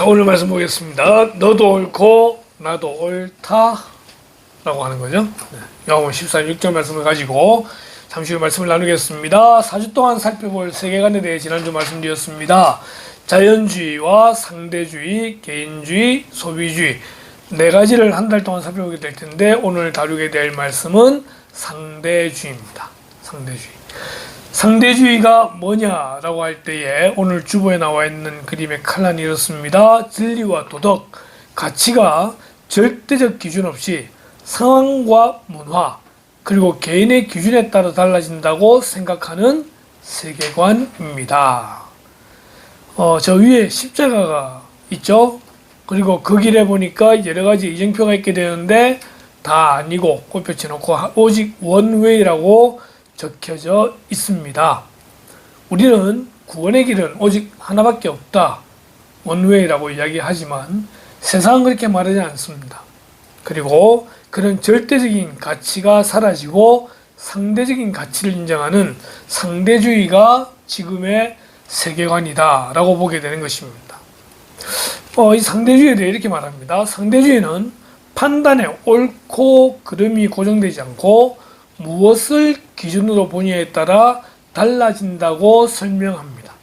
자, 오늘 말씀 보겠습니다. 너도 옳고 나도 옳다 라고 하는 거죠. 요한복음 14장 6절 말씀을 가지고 잠시 후 말씀을 나누겠습니다. 4주 동안 살펴볼 세계관에 대해 지난주 말씀드렸습니다. 자연주의와 상대주의, 개인주의, 소비주의 네 가지를 한 달 동안 살펴보게 될 텐데, 오늘 다루게 될 말씀은 상대주의입니다. 상대주의가 뭐냐라고 할 때에 오늘 주보에 나와 있는 그림의 칼라는 이렇습니다. 진리와 도덕, 가치가 절대적 기준 없이 상황과 문화, 그리고 개인의 기준에 따라 달라진다고 생각하는 세계관입니다. 저 위에 십자가가 있죠. 그리고 그 길에 보니까 여러 가지 이정표가 있게 되는데 다 아니고 꽃볕이 놓고 오직 원웨이라고 적혀져 있습니다. 우리는 구원의 길은 오직 하나밖에 없다, 원웨이라고 이야기하지만 세상은 그렇게 말하지 않습니다. 그리고 그런 절대적인 가치가 사라지고 상대적인 가치를 인정하는 상대주의가 지금의 세계관이다 라고 보게 되는 것입니다. 이 상대주의에 대해 이렇게 말합니다. 상대주의는 판단의 옳고 그름이 고정되지 않고 무엇을 기준으로 보느냐에 따라 달라진다고 설명합니다.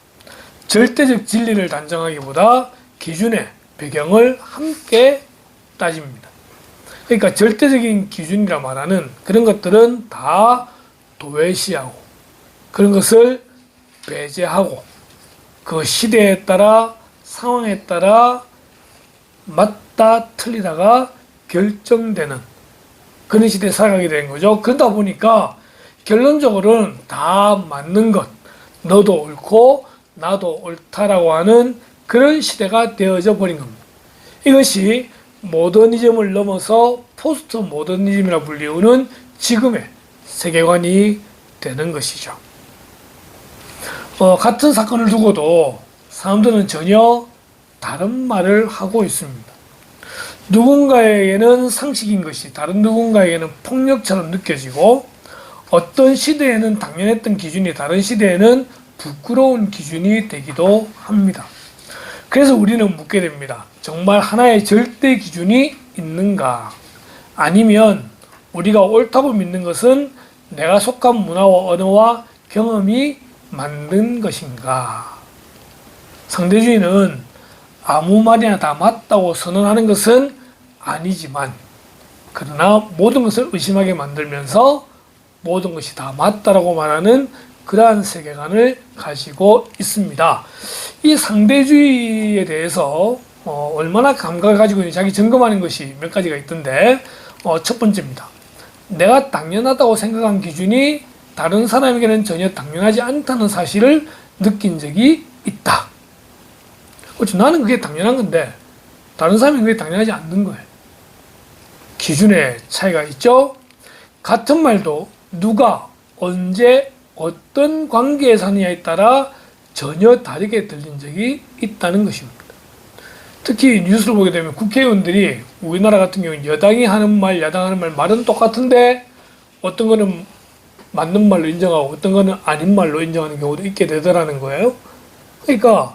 절대적 진리를 단정하기보다 기준의 배경을 함께 따집니다. 그러니까 절대적인 기준이라 말하는 그런 것들은 다 도외시하고 그런 것을 배제하고 그 시대에 따라 상황에 따라 맞다 틀리다가 결정되는 그런 시대에 살아가게 된 거죠. 그러다 보니까 결론적으로는 다 맞는 것, 너도 옳고 나도 옳다라고 하는 그런 시대가 되어져 버린 겁니다. 이것이 모더니즘을 넘어서 포스트 모더니즘이라 불리우는 지금의 세계관이 되는 것이죠. 같은 사건을 두고도 사람들은 전혀 다른 말을 하고 있습니다. 누군가에게는 상식인 것이 다른 누군가에게는 폭력처럼 느껴지고, 어떤 시대에는 당연했던 기준이 다른 시대에는 부끄러운 기준이 되기도 합니다. 그래서 우리는 묻게 됩니다. 정말 하나의 절대 기준이 있는가? 아니면 우리가 옳다고 믿는 것은 내가 속한 문화와 언어와 경험이 만든 것인가? 상대주의는 아무 말이나 다 맞다고 선언하는 것은 아니지만, 그러나 모든 것을 의심하게 만들면서 모든 것이 다 맞다라고 말하는 그러한 세계관을 가지고 있습니다. 이 상대주의에 대해서 얼마나 감각을 가지고 있는지 자기 점검하는 것이 몇 가지가 있던데, 첫 번째입니다. 내가 당연하다고 생각한 기준이 다른 사람에게는 전혀 당연하지 않다는 사실을 느낀 적이 있다. 그렇죠. 나는 그게 당연한 건데 다른 사람이 그게 당연하지 않는 거예요. 기준의 차이가 있죠. 같은 말도 누가 언제 어떤 관계에 사느냐에 따라 전혀 다르게 들린 적이 있다는 것입니다. 특히 뉴스를 보게 되면 국회의원들이 우리나라 같은 경우는 여당이 하는 말, 야당이 하는 말은 똑같은데 어떤 거는 맞는 말로 인정하고 어떤 거는 아닌 말로 인정하는 경우도 있게 되더라는 거예요. 그러니까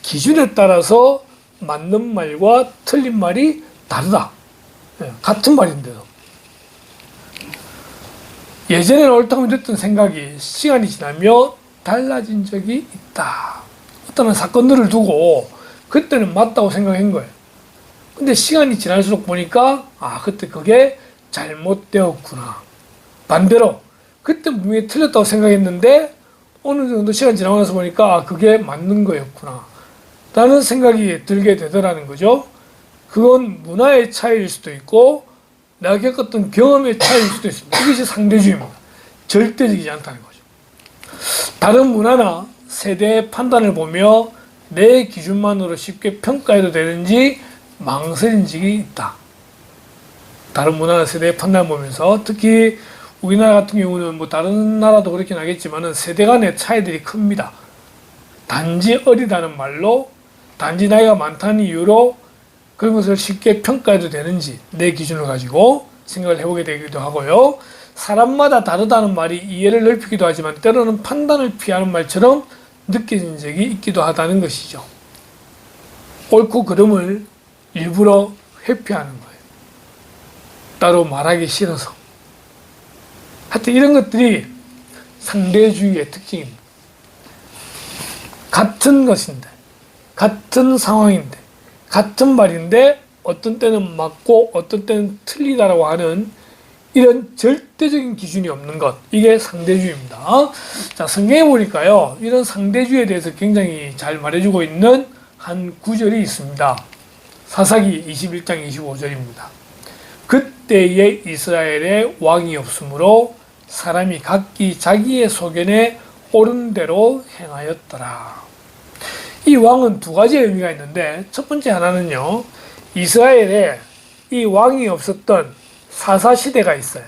기준에 따라서 맞는 말과 틀린 말이 다르다. 같은 말인데도. 예전에는 옳다고 믿었던 생각이 시간이 지나며 달라진 적이 있다. 어떤 사건들을 두고 그때는 맞다고 생각한 거예요. 근데 시간이 지날수록 보니까 그때 그게 잘못되었구나. 반대로 그때 분명히 틀렸다고 생각했는데 어느 정도 시간 지나고 나서 보니까 그게 맞는 거였구나 라는 생각이 들게 되더라는 거죠. 그건 문화의 차이일 수도 있고 내가 겪었던 경험의 차이일 수도 있습니다. 이것이 상대주의입니다. 절대적이지 않다는 거죠. 다른 문화나 세대의 판단을 보며 내 기준만으로 쉽게 평가해도 되는지 망설인 적이 있다. 다른 문화나 세대의 판단을 보면서, 특히 우리나라 같은 경우는 다른 나라도 그렇긴 하겠지만 세대 간의 차이들이 큽니다. 단지 어리다는 말로, 단지 나이가 많다는 이유로 그런 것을 쉽게 평가해도 되는지 내 기준을 가지고 생각을 해보게 되기도 하고요. 사람마다 다르다는 말이 이해를 넓히기도 하지만 때로는 판단을 피하는 말처럼 느껴진 적이 있기도 하다는 것이죠. 옳고 그름을 일부러 회피하는 거예요. 따로 말하기 싫어서. 하여튼 이런 것들이 상대주의의 특징입니다. 같은 것인데, 같은 상황인데, 같은 말인데 어떤 때는 맞고 어떤 때는 틀리다라고 하는 이런 절대적인 기준이 없는 것, 이게 상대주의입니다. 자, 성경에 보니까요, 이런 상대주의에 대해서 굉장히 잘 말해주고 있는 한 구절이 있습니다. 사사기 21장 25절입니다. 그때에 이스라엘에 왕이 없으므로 사람이 각기 자기의 소견에 옳은 대로 행하였더라. 이 왕은 두 가지의 의미가 있는데, 첫 번째 하나는요, 이스라엘에 이 왕이 없었던 사사시대가 있어요.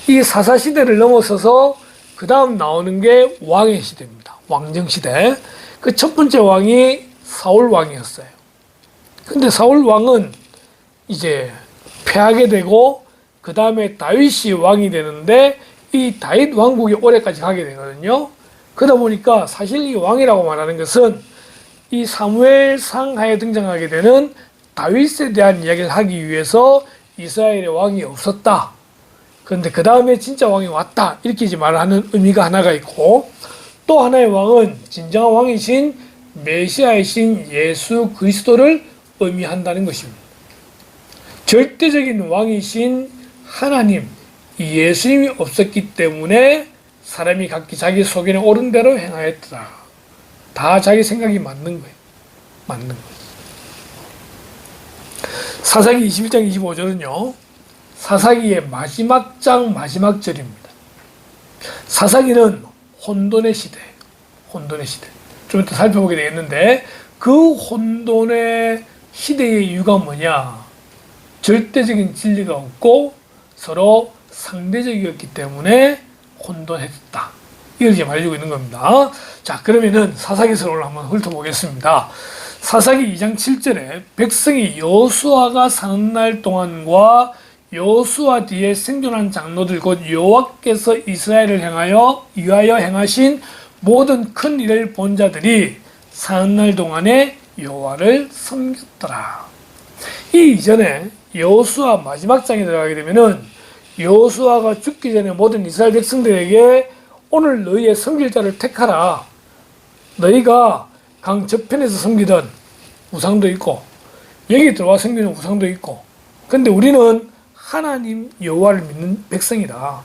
이 사사시대를 넘어서서 그 다음 나오는 게 왕의 시대입니다. 왕정시대. 그 첫 번째 왕이 사울 왕이었어요. 근데 사울 왕은 이제 패하게 되고 그 다음에 다윗이 왕이 되는데 이 다윗 왕국이 오래까지 가게 되거든요. 그러다 보니까 사실 이 왕이라고 말하는 것은 이 사무엘상 하에 등장하게 되는 다윗에 대한 이야기를 하기 위해서 이스라엘의 왕이 없었다. 그런데 그 다음에 진짜 왕이 왔다. 이렇게 이제 말하는 의미가 하나가 있고, 또 하나의 왕은 진정한 왕이신 메시아이신 예수 그리스도를 의미한다는 것입니다. 절대적인 왕이신 하나님, 이 예수님이 없었기 때문에 사람이 각기 자기 소견에 옳은 대로 행하였더라. 다 자기 생각이 맞는 거예요. 맞는 거예요. 사사기 21장 25절은요, 사사기의 마지막 장 마지막 절입니다. 사사기는 혼돈의 시대, 혼돈의 시대. 좀 이따 살펴보게 되겠는데, 그 혼돈의 시대의 이유가 뭐냐? 절대적인 진리가 없고 서로 상대적이었기 때문에 혼돈했다. 이걸 이제 말해주고 있는 겁니다. 자, 그러면은 사사기서를 한번 훑어보겠습니다. 사사기 2장 7절에 백성이 여호수아가 사는 날 동안과 여호수아 뒤에 생존한 장로들 곧 여호와께서 이스라엘을 위하여 행하신 모든 큰 일을 본 자들이 사는 날 동안에 여호와를 섬겼더라. 이 이전에 여호수아 마지막 장에 들어가게 되면은 여호수아가 죽기 전에 모든 이스라엘 백성들에게 오늘 너희의 섬길 자를 택하라. 너희가 강 저편에서 섬기던 우상도 있고 여기 들어와 섬기는 우상도 있고, 근데 우리는 하나님 여호와를 믿는 백성이다.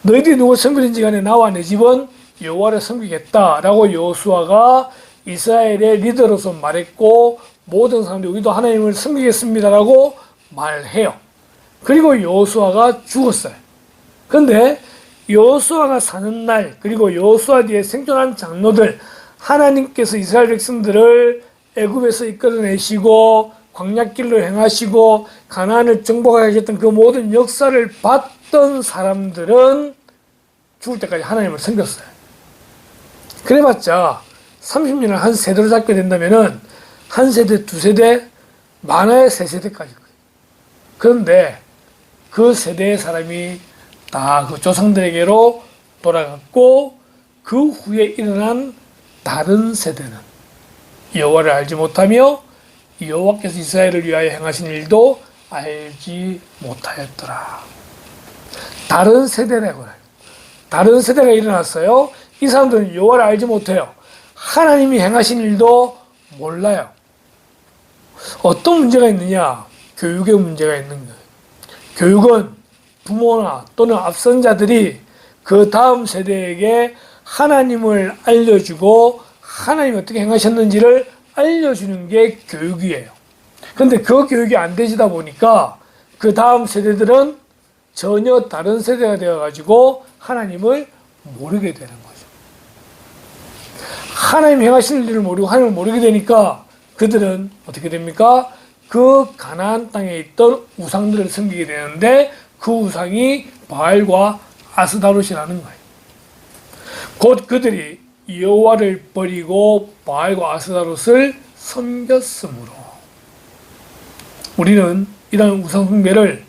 너희들이 누구 섬기든지 간에 나와 내 집은 여호와를 섬기겠다라고 여호수아가 이스라엘의 리더로서 말했고, 모든 사람들이 우리도 하나님을 섬기겠습니다라고 말해요. 그리고 여호수아가 죽었어요. 그런데 여호수아가 사는 날, 그리고 여호수아 뒤에 생존한 장로들, 하나님께서 이스라엘 백성들을 애굽에서 이끌어내시고 광야길로 행하시고 가나안을 정복하게 하셨던 그 모든 역사를 봤던 사람들은 죽을 때까지 하나님을 섬겼어요. 그래봤자 30년을 한 세대로 잡게 된다면은 한 세대, 두 세대, 많아야 세 세대까지. 그런데 그 세대의 사람이 다 그 조상들에게로 돌아갔고, 그 후에 일어난 다른 세대는 여호와를 알지 못하며 여호와께서 이스라엘을 위하여 행하신 일도 알지 못하였더라. 다른 세대라고 해요. 다른 세대가 일어났어요. 이 사람들은 여호와를 알지 못해요. 하나님이 행하신 일도 몰라요. 어떤 문제가 있느냐? 교육의 문제가 있는 거예요. 교육은 부모나 또는 앞선 자들이 그 다음 세대에게 하나님을 알려주고 하나님이 어떻게 행하셨는지를 알려주는 게 교육이에요. 그런데 그 교육이 안 되시다 보니까 그 다음 세대들은 전혀 다른 세대가 되어가지고 하나님을 모르게 되는 거죠. 하나님 행하시는 일을 모르고 하나님을 모르게 되니까 그들은 어떻게 됩니까? 그 가나안 땅에 있던 우상들을 섬기게 되는데 그 우상이 바알과 아스다롯이라는 거예요. 곧 그들이 여호와를 버리고 바알과 아스다롯을 섬겼으므로, 우리는 이런 우상 숭배를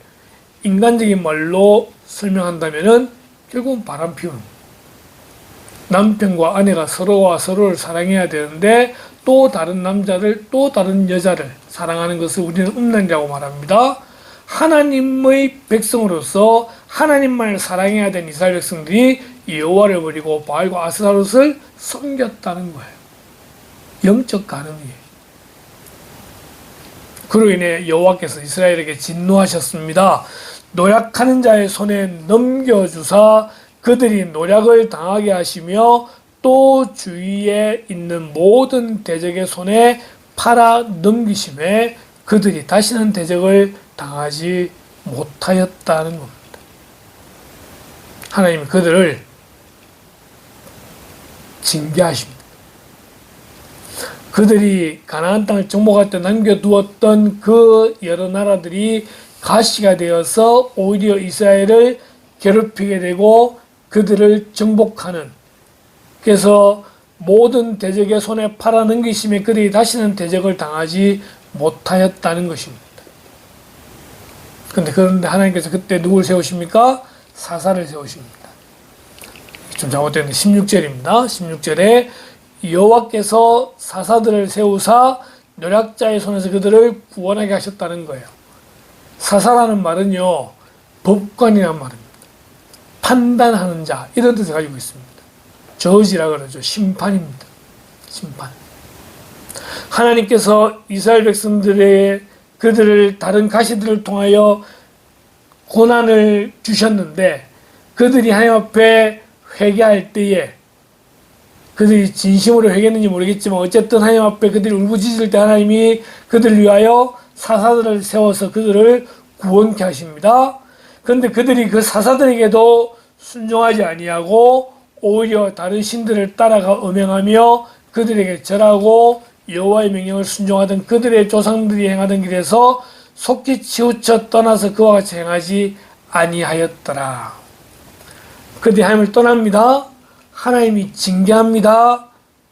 인간적인 말로 설명한다면은 결국은 바람 피우는 거예요. 남편과 아내가 서로와 서로를 사랑해야 되는데 또 다른 남자를 또 다른 여자를 사랑하는 것을 우리는 음란이라고 말합니다. 하나님의 백성으로서 하나님만을 사랑해야 되는 이스라엘 백성들이 여호와를 버리고 바알과 아스타롯을 섬겼다는 거예요. 영적 간음이에요. 그로 인해 여호와께서 이스라엘에게 진노하셨습니다. 노략하는 자의 손에 넘겨주사 그들이 노략을 당하게 하시며 또 주위에 있는 모든 대적의 손에 팔아 넘기심에 그들이 다시는 대적을 당하지 못하였다는 겁니다. 하나님이 그들을 징계하십니다. 그들이 가나안 땅을 정복할 때 남겨두었던 그 여러 나라들이 가시가 되어서 오히려 이스라엘을 괴롭히게 되고 그들을 정복하는, 그래서 모든 대적의 손에 팔아 넘기심에 그들이 다시는 대적을 당하지 못하였다는 것입니다. 그런데 하나님께서 그때 누굴 세우십니까? 사사를 세우십니다. 좀 잘못됐는데 16절입니다. 16절에 여호와께서 사사들을 세우사 노략자의 손에서 그들을 구원하게 하셨다는 거예요. 사사라는 말은요, 법관이라는 말입니다. 판단하는 자, 이런 뜻을 가지고 있습니다. 저지라 그러죠. 심판입니다. 심판. 하나님께서 이스라엘 백성들의 그들을 다른 가시들을 통하여 고난을 주셨는데 그들이 하나님 앞에 회개할 때에 그들이 진심으로 회개했는지 모르겠지만 어쨌든 하나님 앞에 그들이 울부짖을 때 하나님이 그들을 위하여 사사들을 세워서 그들을 구원케 하십니다. 그런데 그들이 그 사사들에게도 순종하지 아니하고 오히려 다른 신들을 따라가 음행하며 그들에게 절하고 여호와의 명령을 순종하던 그들의 조상들이 행하던 길에서 속히 치우쳐 떠나서 그와 같이 행하지 아니하였더라. 그들이 하나님을 떠납니다. 하나님이 징계합니다.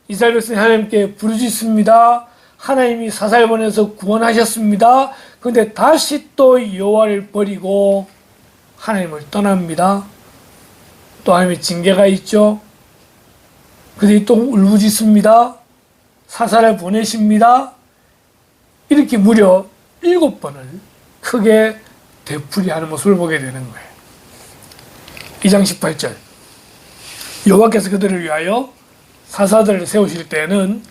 이스라엘 백성이 하나님께 부르짖습니다. 하나님이 사사를 보내서 구원하셨습니다. 그런데 다시 또 여호와를 버리고 하나님을 떠납니다. 또 하나님의 징계가 있죠. 그들이 또 울부짖습니다. 사사를 보내십니다. 이렇게 무려 7번을 크게 되풀이하는 모습을 보게 되는 거예요. 2장 18절. 여호와께서 그들을 위하여 사사들을 세우실 때는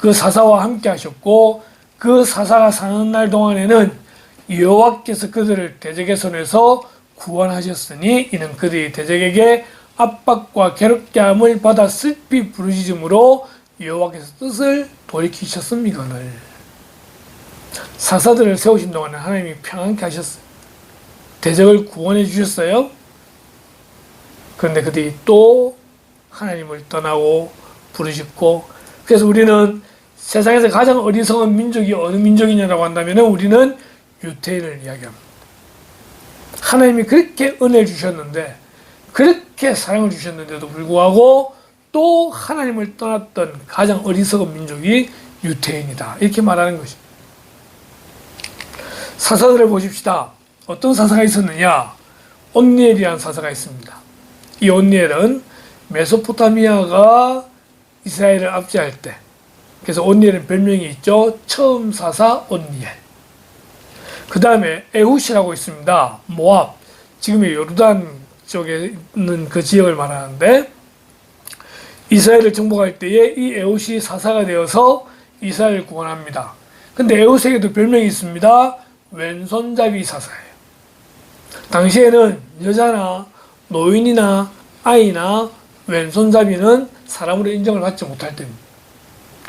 그 사사와 함께 하셨고 그 사사가 사는 날 동안에는 여호와께서 그들을 대적의 손에서 구원하셨으니 이는 그들이 대적에게 압박과 괴롭게 함을 받아 슬피 부르짖음으로 여호와께서 뜻을 돌이키셨음이거늘. 사사들을 세우신 동안에 하나님이 평안케 하셨어요. 대적을 구원해 주셨어요. 그런데 그들이 또 하나님을 떠나고 부르짖고, 그래서 우리는 세상에서 가장 어리석은 민족이 어느 민족이냐라고 한다면 우리는 유태인을 이야기합니다. 하나님이 그렇게 은혜를 주셨는데 그렇게 사랑을 주셨는데도 불구하고 또 하나님을 떠났던 가장 어리석은 민족이 유태인이다, 이렇게 말하는 것입니다. 사사들을 보십시다. 어떤 사사가 있었느냐? 온니엘이라는 사사가 있습니다. 이 온니엘은 메소포타미아가 이스라엘을 압제할 때, 그래서 온니엘은 별명이 있죠. 처음 사사 온니엘. 그 다음에 에훗이라고 있습니다. 모압, 지금의 요르단 쪽에 있는 그 지역을 말하는데 이스라엘을 정복할 때에 이 에훗이 사사가 되어서 이스라엘을 구원합니다. 근데 에훗에게도 별명이 있습니다. 왼손잡이 사사예요. 당시에는 여자나 노인이나 아이나 왼손잡이는 사람으로 인정을 받지 못할 때입니다.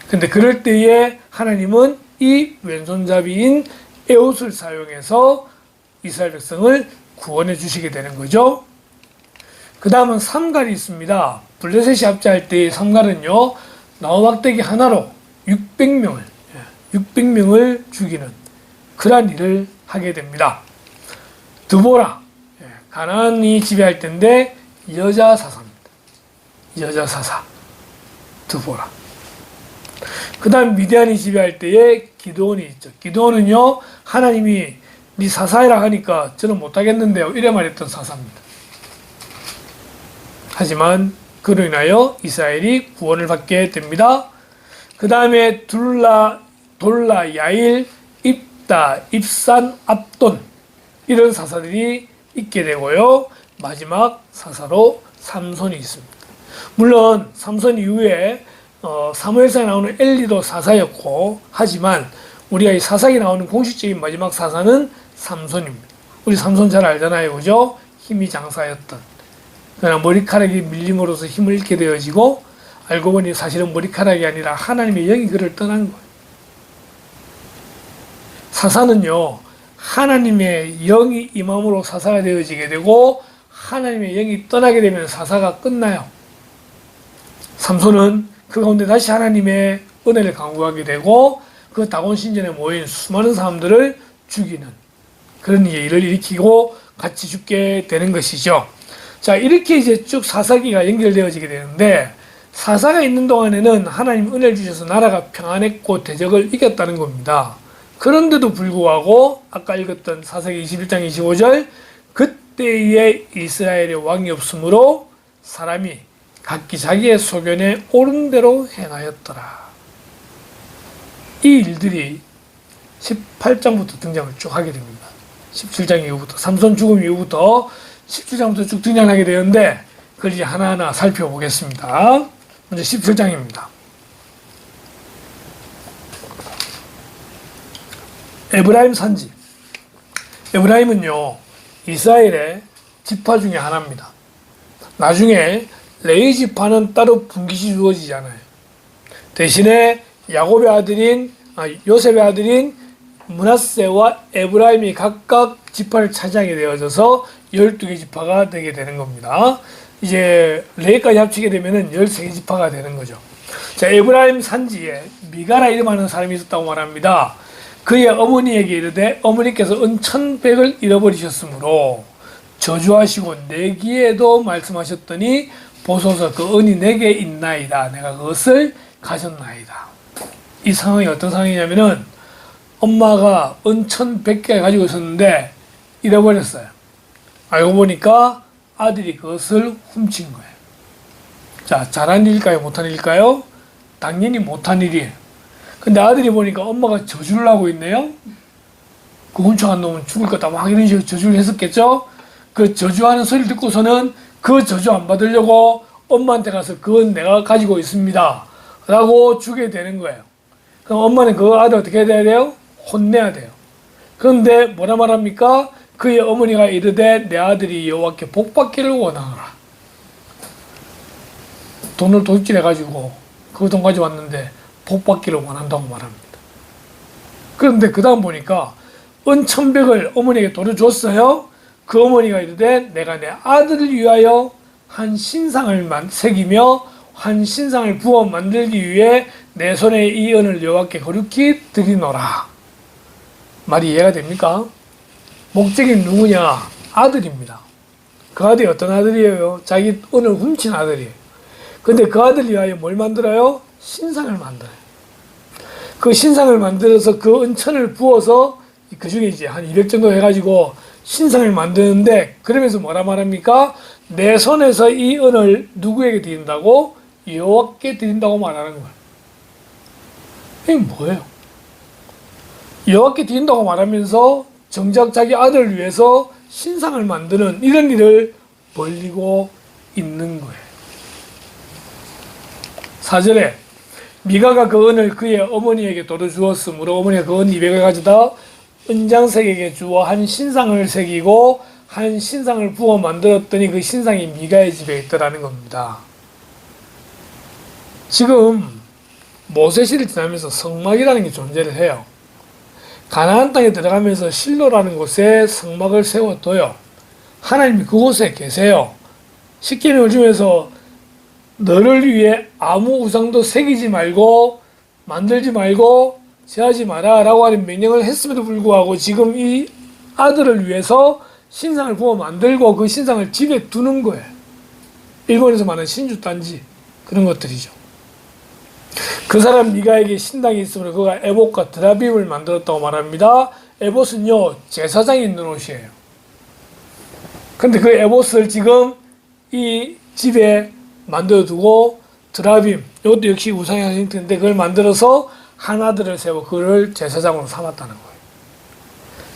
근데 그럴 때에 하나님은 이 왼손잡이인 에훗을 사용해서 이스라엘 백성을 구원해 주시게 되는 거죠. 그 다음은 삼갈이 있습니다. 블레셋이 압제할 때의 삼갈은요, 나무막대기 하나로 600명을 죽이는 그러한 일을 하게 됩니다. 드보라, 가나안이 지배할 때인데 여자 사사입니다. 여자 사사 드보라. 그 다음 미디안이 지배할 때에 기드온이 있죠. 기드온은요, 하나님이 네 사사이라 하니까 저는 못하겠는데요, 이래 말했던 사사입니다. 하지만 그로 인하여 이스라엘이 구원을 받게 됩니다. 그 다음에 돌라, 야일, 입다, 입산, 압돈 이런 사사들이 있게 되고요. 마지막 사사로 삼손이 있습니다. 물론 삼손 이후에 사무엘상에 나오는 엘리도 사사였고, 하지만 우리가 이 사사기 나오는 공식적인 마지막 사사는 삼손입니다. 우리 삼손 잘 알잖아요, 그죠? 힘이 장사였던. 그러나 머리카락이 밀림으로써 힘을 잃게 되어지고, 알고 보니 사실은 머리카락이 아니라 하나님의 영이 그를 떠난 거예요. 사사는요, 하나님의 영이 임함으로 사사가 되어지게 되고, 하나님의 영이 떠나게 되면 사사가 끝나요. 삼손은 그 가운데 다시 하나님의 은혜를 강구하게 되고, 그 다곤 신전에 모인 수많은 사람들을 죽이는 그런 일을 일으키고 같이 죽게 되는 것이죠. 자, 이렇게 이제 쭉 사사기가 연결되어지게 되는데, 사사가 있는 동안에는 하나님 은혜를 주셔서 나라가 평안했고 대적을 이겼다는 겁니다. 그런데도 불구하고 아까 읽었던 사사기 21장 25절, 그때에 이스라엘의 왕이 없으므로 사람이 각기 자기의 소견에 옳은 대로 행하였더라. 이 일들이 18장부터 등장을 쭉 하게 됩니다. 17장 이후부터, 삼손 죽음 이후부터 17장부터 쭉 등장하게 되는데, 그걸 이제 하나하나 살펴보겠습니다. 먼저 17장입니다. 에브라임 산지. 에브라임은요, 이스라엘의 지파 중에 하나입니다. 나중에 레위 지파는 따로 분깃이 주어지지 않아요. 대신에 야곱의 아들인, 요셉의 아들인 므낫세와 에브라임이 각각 지파를 차지하게 되어져서 12개 지파가 되게 되는 겁니다. 이제 레위까지 합치게 되면은 13개 지파가 되는 거죠. 자, 에브라임 산지에 미가라 이름하는 사람이 있었다고 말합니다. 그의 어머니에게 이르되 어머니께서 은 1,100을 잃어버리셨으므로 저주하시고 내기에도 말씀하셨더니 보소서 그 은이 내게 있나이다. 내가 그것을 가졌나이다. 이 상황이 어떤 상황이냐면은 엄마가 은 1,100개 가지고 있었는데 잃어버렸어요. 알고 보니까 아들이 그것을 훔친 거예요. 자, 잘한 일일까요? 못한 일일까요? 당연히 못한 일이에요. 근데 아들이 보니까 엄마가 저주를 하고 있네요. 그 훔쳐간 놈은 죽을 거다 막 이런 식으로 저주를 했었겠죠. 그 저주하는 소리를 듣고서는 그 저주 안 받으려고 엄마한테 가서 그건 내가 가지고 있습니다 라고 주게 되는 거예요. 그럼 엄마는 그 아들 어떻게 해야 돼요? 혼내야 돼요. 그런데 뭐라 말합니까? 그의 어머니가 이르되 내 아들이 여호와께 복받기를 원하노라. 돈을 도둑질해가지고 그 돈 가져왔는데 복받기를 원한다고 말합니다. 그런데 그 다음 보니까 은 1,100을 어머니에게 돌려줬어요. 그 어머니가 이르되 내가 내 아들을 위하여 한 신상을 새기며 한 신상을 부어 만들기 위해 내 손에 이 은을 여호와께 거룩히 드리노라. 말이 이해가 됩니까? 목적이 누구냐? 아들입니다. 그 아들이 어떤 아들이에요? 자기 은을 훔친 아들이에요. 근데 그 아들을 위하여 뭘 만들어요? 신상을 만들어요. 그 신상을 만들어서 그 은천을 부어서 그 중에 이제 한 200 정도 해가지고 신상을 만드는데, 그러면서 뭐라 말합니까? 내 손에서 이 은을 누구에게 드린다고? 여호와께 드린다고 말하는 거예요. 이게 뭐예요? 여호와께 드린다고 말하면서 정작 자기 아들을 위해서 신상을 만드는 이런 일을 벌리고 있는 거예요. 4절에 미가가 그 은을 그의 어머니에게 돌려주었으므로 어머니가 그 은 200을 가져다 은장색에게 주어 한 신상을 새기고 한 신상을 부어 만들었더니 그 신상이 미가의 집에 있더라는 겁니다. 지금 모세시를 지나면서 성막이라는 게 존재를 해요. 가나안 땅에 들어가면서 실로라는 곳에 성막을 세워둬요. 하나님이 그곳에 계세요. 십계명을 주면서 너를 위해 아무 우상도 새기지 말고 만들지 말고 제하지 마라 라고 하는 명령을 했음에도 불구하고 지금 이 아들을 위해서 신상을 부어 만들고 그 신상을 집에 두는 거예요. 일본에서 말하는 신주단지 그런 것들이죠. 그 사람 미가에게 신당이 있으므로 그가 에봇과 드라빔을 만들었다고 말합니다. 에봇은요 제사장이 있는 옷이에요. 근데 그 에봇을 지금 이 집에 만들어두고 드라빔, 이것도 역시 우상의 한 형태인데 그걸 만들어서 하나들을 세워 그를 제사장으로 삼았다는 거예요.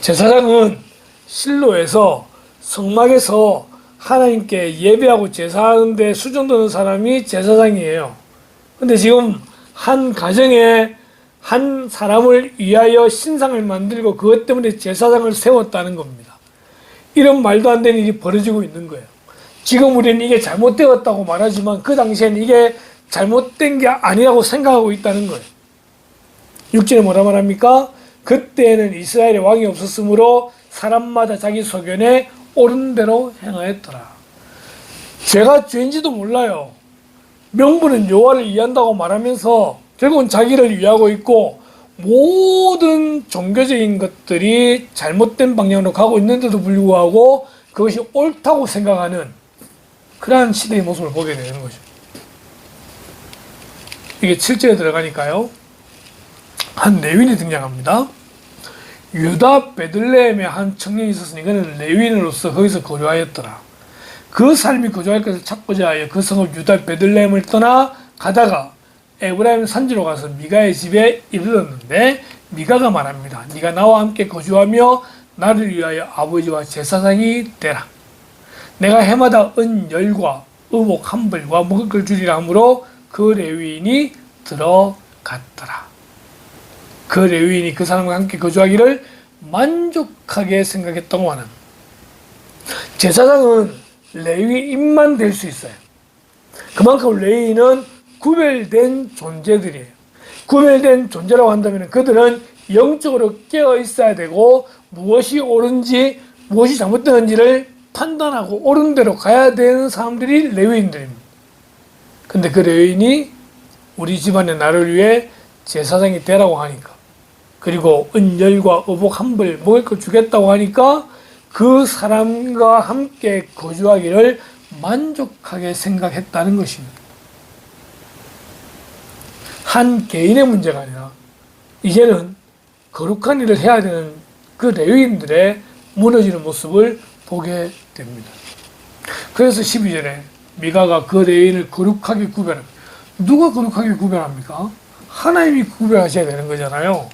제사장은 실로에서 성막에서 하나님께 예배하고 제사하는데 수종드는 사람이 제사장이에요. 근데 지금 한 가정에 한 사람을 위하여 신상을 만들고 그것 때문에 제사장을 세웠다는 겁니다. 이런 말도 안 되는 일이 벌어지고 있는 거예요. 지금 우리는 이게 잘못되었다고 말하지만 그 당시에는 이게 잘못된 게 아니라고 생각하고 있다는 거예요. 6절에 뭐라 말합니까? 그때에는 이스라엘의 왕이 없었으므로 사람마다 자기 소견에 옳은 대로 행하였더라. 죄가 죄인지도 몰라요. 명분은 여호와를 위한다고 말하면서 결국은 자기를 위하고 있고 모든 종교적인 것들이 잘못된 방향으로 가고 있는데도 불구하고 그것이 옳다고 생각하는 그러한 시대의 모습을 보게 되는 거죠. 이게 7절에 들어가니까요. 한 레위인이 등장합니다. 유다 베들레헴에 한 청년이 있었으니 그는 레위인으로서 거기서 거주하였더라. 그 삶이 거주할 것을 찾고자 하여 그 성읍 유다 베들레헴을 떠나 가다가 에브라임 산지로 가서 미가의 집에 이르렀는데 미가가 말합니다. 네가 나와 함께 거주하며 나를 위하여 아버지와 제사장이 되라. 내가 해마다 은열과 의복 한 벌과 먹을 걸 주리라 하므로 그 레위인이 들어갔더라. 그 레위인이 그 사람과 함께 거주하기를 만족하게 생각했다고 하는, 제사장은 레위인만 될 수 있어요. 그만큼 레위인은 구별된 존재들이에요. 구별된 존재라고 한다면 그들은 영적으로 깨어 있어야 되고 무엇이 옳은지 무엇이 잘못되는지를 판단하고 옳은 대로 가야 되는 사람들이 레위인들입니다. 근데 그 레위인이 우리 집안의 나를 위해 제사장이 되라고 하니까, 그리고 은열과 의복 한 벌 먹을 거 주겠다고 하니까 그 사람과 함께 거주하기를 만족하게 생각했다는 것입니다. 한 개인의 문제가 아니라 이제는 거룩한 일을 해야 되는 그 레위인들의 무너지는 모습을 보게 됩니다. 그래서 12절에 미가가 그 레위인을 거룩하게 구별합니다. 누가 거룩하게 구별합니까? 하나님이 구별하셔야 되는 거잖아요.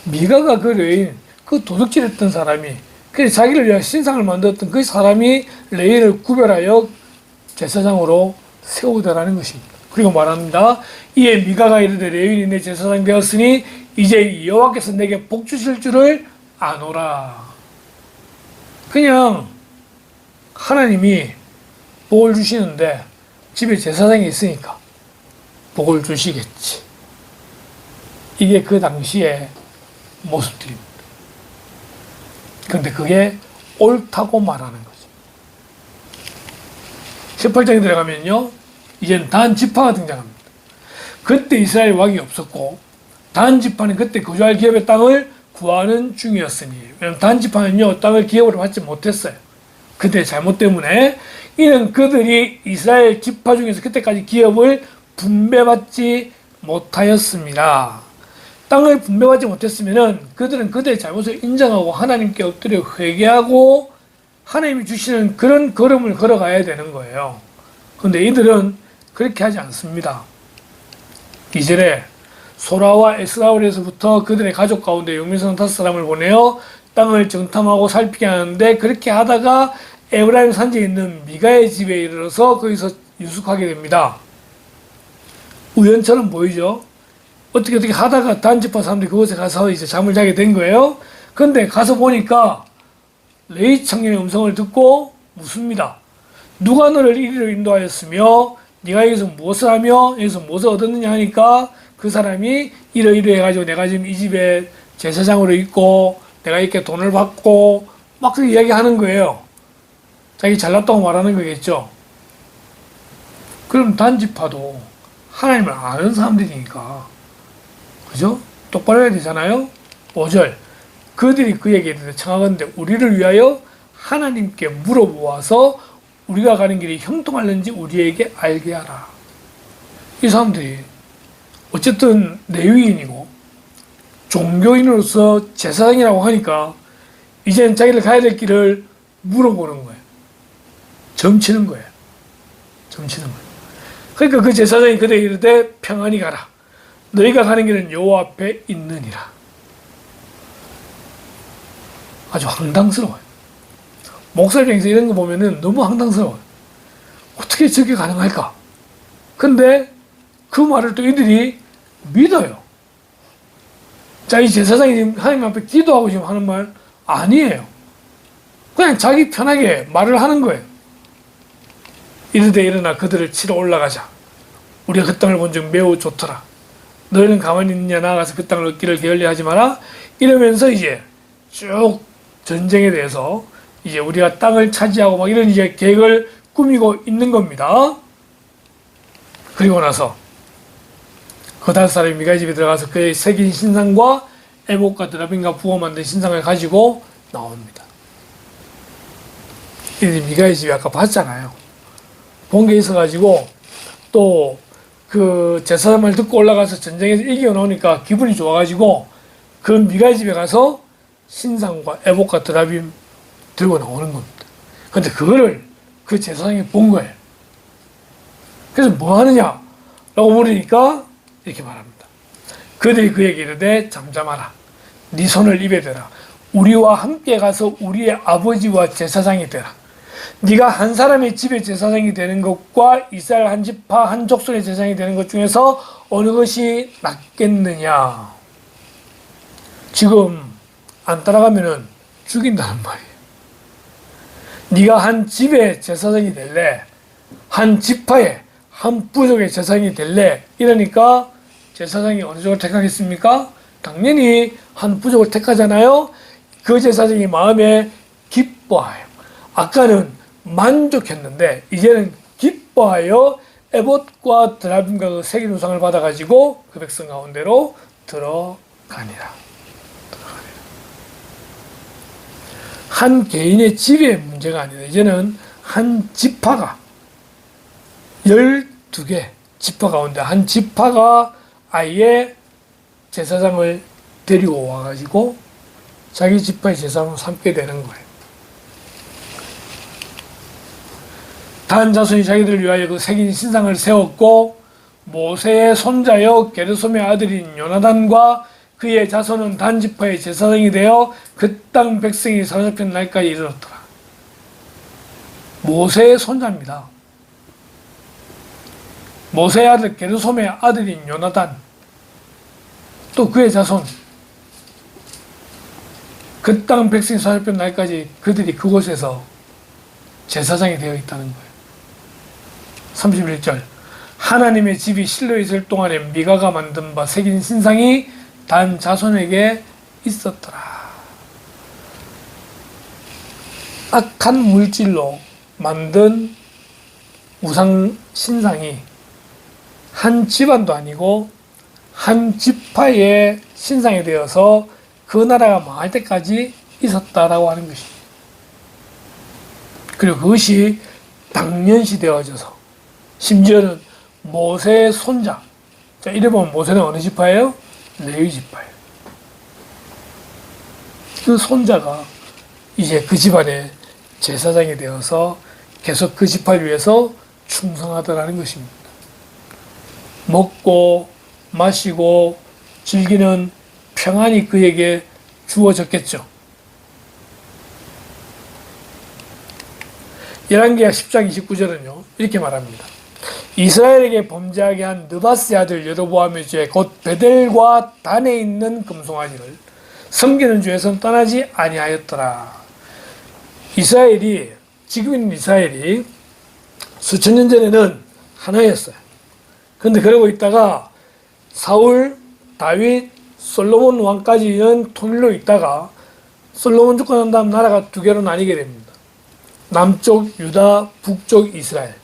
미가가 그 레위인, 그 도둑질했던 사람이, 그래서 자기를 위해 신상을 만들었던 그 사람이 레위인을 구별하여 제사장으로 세우더라는 것입니다. 그리고 말합니다. 이에 미가가 이르되 레위인이 내 제사장 되었으니 이제 여호와께서 내게 복 주실 줄을 아노라. 그냥 하나님이 복을 주시는데 집에 제사장이 있으니까 복을 주시겠지. 이게 그 당시의 모습들입니다. 그런데 그게 옳다고 말하는 거죠. 18장에 들어가면요, 이젠 단 지파가 등장합니다. 그때 이스라엘 왕이 없었고 단 지파는 그때 거주할 기업의 땅을 구하는 중이었으니, 왜냐하면 단 지파는요 땅을 기업으로 받지 못했어요. 그때 잘못 때문에. 이는 그들이 이스라엘 지파 중에서 그때까지 기업을 분배받지 못하였습니다. 땅을 분배받지 못했으면은 그들은 그들의 잘못을 인정하고 하나님께 엎드려 회개하고 하나님이 주시는 그런 걸음을 걸어가야 되는 거예요. 그런데 이들은 그렇게 하지 않습니다. 2절에 소라와 에스라엘에서부터 그들의 가족 가운데 용민성 5사람을 보내어 땅을 정탐하고 살피게 하는데, 그렇게 하다가 에브라임 산지에 있는 미가의 집에 이르러서 거기서 유숙하게 됩니다. 우연처럼 보이죠? 어떻게 하다가 단지파 사람들이 그곳에 가서 이제 잠을 자게 된 거예요. 근데 가서 보니까 레위 청년의 음성을 듣고 묻습니다. 누가 너를 이리로 인도하였으며 네가 여기서 무엇을 하며 여기서 무엇을 얻었느냐 하니까 그 사람이 이러이러 해가지고 내가 지금 이 집에 제사장으로 있고 내가 이렇게 돈을 받고 막 그렇게 이야기하는 거예요. 자기 잘났다고 말하는 거겠죠. 그럼 단지파도 하나님을 아는 사람들이니까, 그죠? 똑바로 해야 되잖아요. 5절, 그들이 그에게 이르되 청하건대 우리를 위하여 하나님께 물어보아서 우리가 가는 길이 형통할는지 우리에게 알게 하라. 이 사람들이 어쨌든 레위인이고 종교인으로서 제사장이라고 하니까 이제는 자기를 가야 될 길을 물어보는 거예요. 점치는 거예요. 점치는 거예요. 그러니까 그 제사장이 그들에게 이르되 평안히 가라. 너희가 가는 길은 여호와 앞에 있느니라. 아주 황당스러워요. 목사 입장에서 이런 거 보면은 너무 황당스러워요. 어떻게 저게 가능할까? 근데 그 말을 또 이들이 믿어요. 자, 이 제사장이 지금 하나님 앞에 기도하고 지금 하는 말 아니에요. 그냥 자기 편하게 말을 하는 거예요. 이르되 일어나 그들을 치러 올라가자. 우리가 그 땅을 본 적 매우 좋더라. 너희는 가만히 있느냐, 나아가서 그 땅을 얻기를 게을리하지 마라. 이러면서 이제 쭉 전쟁에 대해서 이제 우리가 땅을 차지하고 막 이런 이제 계획을 꾸미고 있는 겁니다. 그리고 나서 거다 사람이 미가의 집에 들어가서 그의 새긴 신상과 에봇과 드라빔과 부어 만든 신상을 가지고 나옵니다. 이 미가의 집이 아까 봤잖아요. 본 게 있어가지고 또 그 제사장 말 듣고 올라가서 전쟁에서 이겨 나오니까 기분이 좋아가지고 그 미가의 집에 가서 신상과 에봇과 드라빔 들고 나오는 겁니다. 근데 그거를 그 제사장이 본 거예요. 그래서 뭐 하느냐? 라고 물으니까 이렇게 말합니다. 그들이 그에게 이르되 잠잠하라. 네 손을 입에 대라. 우리와 함께 가서 우리의 아버지와 제사장이 되라. 네가 한 사람의 집의 제사장이 되는 것과 이스라엘 한 지파 한 족속의 제사장이 되는 것 중에서 어느 것이 낫겠느냐? 지금 안 따라가면은 죽인다는 말이에요. 네가 한 집의 제사장이 될래? 한 지파의 한 부족의 제사장이 될래? 이러니까 제사장이 어느 쪽을 택하겠습니까? 당연히 한 부족을 택하잖아요. 그 제사장이 마음에 기뻐하여. 아까는 만족했는데 이제는 기뻐하여 에봇과 드라빔과 그 새긴 우상을 받아가지고 그 백성 가운데로 들어가니라. 한 개인의 집의 문제가 아니라 이제는 한 지파가 12개 지파 가운데 한 지파가 아예 제사장을 데리고 와가지고 자기 지파의 제사장을 삼게 되는 거예요. 단 자손이 자기들을 위하여 그 새긴 신상을 세웠고 모세의 손자여 게르솜의 아들인 요나단과 그의 자손은 단 지파의 제사장이 되어 그 땅 백성이 사로잡힌 날까지 이르렀더라. 모세의 손자입니다. 모세의 아들 게르솜의 아들인 요나단 또 그의 자손 그 땅 백성이 사로잡힌 날까지 그들이 그곳에서 제사장이 되어 있다는 거예요. 31절 하나님의 집이 실로에 있을 동안에 미가가 만든 바 새긴 신상이 단 자손에게 있었더라. 악한 물질로 만든 우상 신상이 한 집안도 아니고 한 지파의 신상이 되어서 그 나라가 망할 때까지 있었다라고 하는 것입니다. 그리고 그것이 당연시 되어져서 심지어는 모세의 손자, 자 이래 보면 모세는 어느 지파예요? 레위 지파예요. 그 손자가 이제 그 집안의 제사장이 되어서 계속 그 지파를 위해서 충성하더라는 것입니다. 먹고 마시고 즐기는 평안이 그에게 주어졌겠죠. 열왕기하 10장 29절은요 이렇게 말합니다. 이스라엘에게 범죄하게 한 느바스의 아들 여로보암의 죄 곧 베델과 단에 있는 금송아지를 섬기는 죄에서는 떠나지 아니하였더라. 이스라엘이 지금 있는 이스라엘이 수천 년 전에는 하나였어요. 그런데 그러고 있다가 사울, 다윗, 솔로몬 왕까지는 통일로 있다가 솔로몬 죽고 난 다음 나라가 두 개로 나뉘게 됩니다. 남쪽 유다, 북쪽 이스라엘.